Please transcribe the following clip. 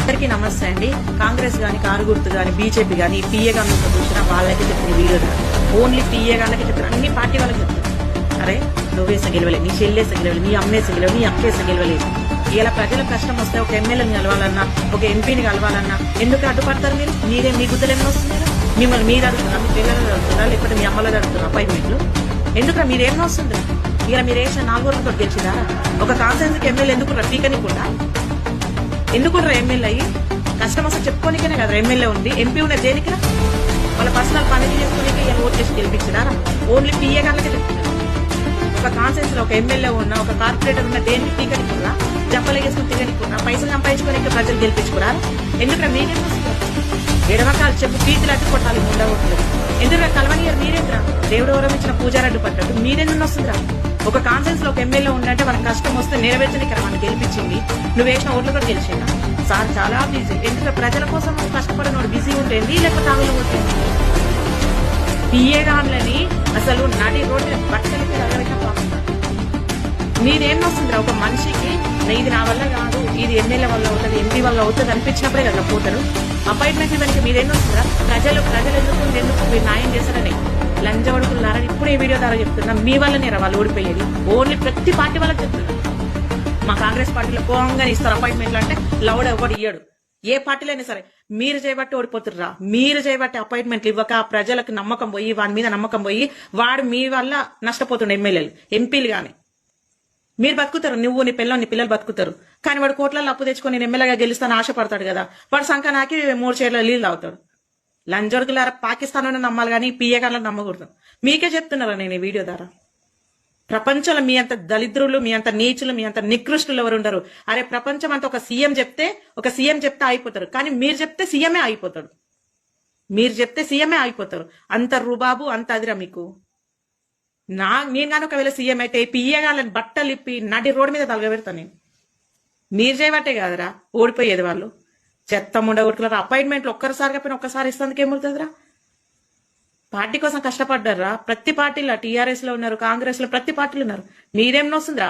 అందరికీ నమస్తే అండి. కాంగ్రెస్ గాని, కారు గుర్తు గాని, బీజేపీ గాని, పిఏ గాని చూసినా వాళ్ళకి చెప్తున్న వీడియో ఓన్లీ పిఏ గానికి చెప్తున్నారు, అన్ని పార్టీ వాళ్ళకి చెప్తారు. అరే నువ్వేస గెలవలేదు, నీ చెల్లేస గెలవలేదు, నీ అమ్మేస గెలవలేదు, నీ అక్కేస గెలవలేదు. ఇలా ప్రజల కష్టం వస్తే ఒక ఎమ్మెల్యేని కలవాలన్నా, ఒక ఎంపీని కలవాలన్నా ఎందుకు అడ్డుపడతారు మీరు? మీరే మీ గుద్దలు ఎన్నో వస్తుంది కదా. మిమ్మల్ని మీరు అడుగుతున్నా, మీ పిల్లలు అడుగుతున్నా, లేకపోతే మీ అమ్మలో అడుగుతున్నా అపాయింట్మెంట్లు ఎందుకు? మీరేమో వస్తుంది ఇలా మీరు వేసిన 4 రోజులతో గెలిచిందా? ఒక కాన్ఫరెన్స్ ఎమ్మెల్యే ఎందుకు పీకనికుండా ఎందుకు ఎమ్మెల్యే అయ్యి కష్టం వస్తే చెప్పుకోనికనే కదా ఎమ్మెల్యే ఉంది. ఎంపీ ఉన్న దేనికి వాళ్ళ పర్సనల్ పనులు చేసుకోనికే ఇలా ఓట్ చేసి గెలిపించినారా? ఓన్లీ పిఏ గాళ్ళకే చెప్తున్నారు. ఒక కాన్ఫరెన్స్ లో ఒక ఎమ్మెల్యే ఉన్న, ఒక కార్పొరేటర్ ఉన్న దేనికి పీకనికున్నా, జంపలు వేసుకుని తిరగనికున్నా, పైసలు సంపాదించుకోనికే ప్రజలు గెలిపించుకున్నారు. ఎందుకంటే మీరేం వస్తున్నారు? ఎడమకాలు చెప్పు పీతులు అడ్డు కొట్టాలి ఉండవట్లేదు. ఎందుకంటే కలవనియర్ మీరేంద్రా? దేవుడు ఎవరో ఇచ్చిన పూజారడ్డు పడ్డట్టు మీరేందుకు వస్తుందిరా? ఒక కాన్ఫరెన్స్ లో ఒక ఎమ్మెల్యే ఉందంటే మనకు కష్టం వస్తే నెరవేర్చని ఇక్కడ మనం గెలిపించింది. నువ్వు వేసిన ఓట్లు కూడా గెలిచిందా? సార్ చాలా బిజీ. ఎందుకంటే ప్రజల కోసం కష్టపడినోడు బిజీ ఉంటుంది, లేకపోతే ఆవిడ ఉంటుంది. పిఏ గాన్లని అసలు నడి రోడ్డు బట్టలకి అలవైనా బాగుంటుంది. మీరేం వస్తుందిరా? ఒక మనిషికి ఇది నా వల్ల కాదు, ఇది ఎమ్మెల్యే వల్ల అవుతుంది, ఎంపీ వల్ల అవుతుంది అనిపించినప్పుడే కదా పోతారు. అపాయింట్మెంట్ ఇవ్వడానికి మీరేం వస్తుందిరా? ప్రజలు ఎందుకు మీరు న్యాయం చేస్తారని లంచవడుకున్నారని ఇప్పుడు ఈ వీడియో ద్వారా చెప్తున్నా. మీ వల్లనే వాళ్ళు ఓడిపోయేది. ఓన్లీ ప్రతి పార్టీ వాళ్ళకి చెప్తున్నారు. మా కాంగ్రెస్ పార్టీలో పోంగానే ఇస్తారు అపాయింట్మెంట్లు అంటే లౌడ్ ఎవరు ఇయ్యడు. ఏ పార్టీలో అయినా సరే మీరు చేయబట్టి ఓడిపోతుర్రా. మీరు చేయబట్టి అపాయింట్మెంట్లు ఇవ్వక ప్రజలకు నమ్మకం పోయి, వాడి మీద నమ్మకం పోయి, వాడు మీ వల్ల నష్టపోతుండే ఎమ్మెల్యేలు, ఎంపీలు గాని. మీరు బతుకుతారు, నువ్వు నీ పిల్లలు బతుకుతారు. కానీ వాడు కోట్లలో అప్పు తెచ్చుకొని నేను ఎమ్మెల్యేగా గెలుస్తాను ఆశపడతాడు కదా. వాడు సంఖ నాకి 3 చీరల నీళ్ళు తాగుతాడు. లంజోర్గులారా పాకిస్తాన్ నమ్మాలి కానీ పిఏ గాళ్ళని నమ్మకూడదు. మీకే చెప్తున్నారా నేను ఈ వీడియో ద్వారా. ప్రపంచంలో మీ అంత దళిద్రులు, మీ అంత నీచులు, మీ అంత నికృష్టులు ఎవరు ఉండరు. అరే ప్రపంచం అంతా ఒక సీఎం చెప్తే అయిపోతారు, కానీ మీరు చెప్తే సీఎమే అయిపోతాడు. మీరు చెప్తే సీఎమే అయిపోతారు. అంత రుబాబు, అంత అదిరా మీకు. నేను కానీ ఒకవేళ సీఎం అయితే పిఏ గాళ్ళని బట్టలు ఇప్పి నడి రోడ్డు మీద తలగబెడతాను నేను. మీరు చేయబట్టే కాదురా ఓడిపోయేది వాళ్ళు. చెత్త ముండగొట్టుకున్నారు. అపాయింట్మెంట్లు ఒక్కసారిగా పోయిన ఒక్కసారి ఇస్తానికి ఏమవుతుందిరా? పార్టీ కోసం కష్టపడ్డారా? ప్రతి పార్టీలో టీఆర్ఎస్ లో ఉన్నారు, కాంగ్రెస్ లో ప్రతి పార్టీలు ఉన్నారు. మీరేం వస్తుందిరా?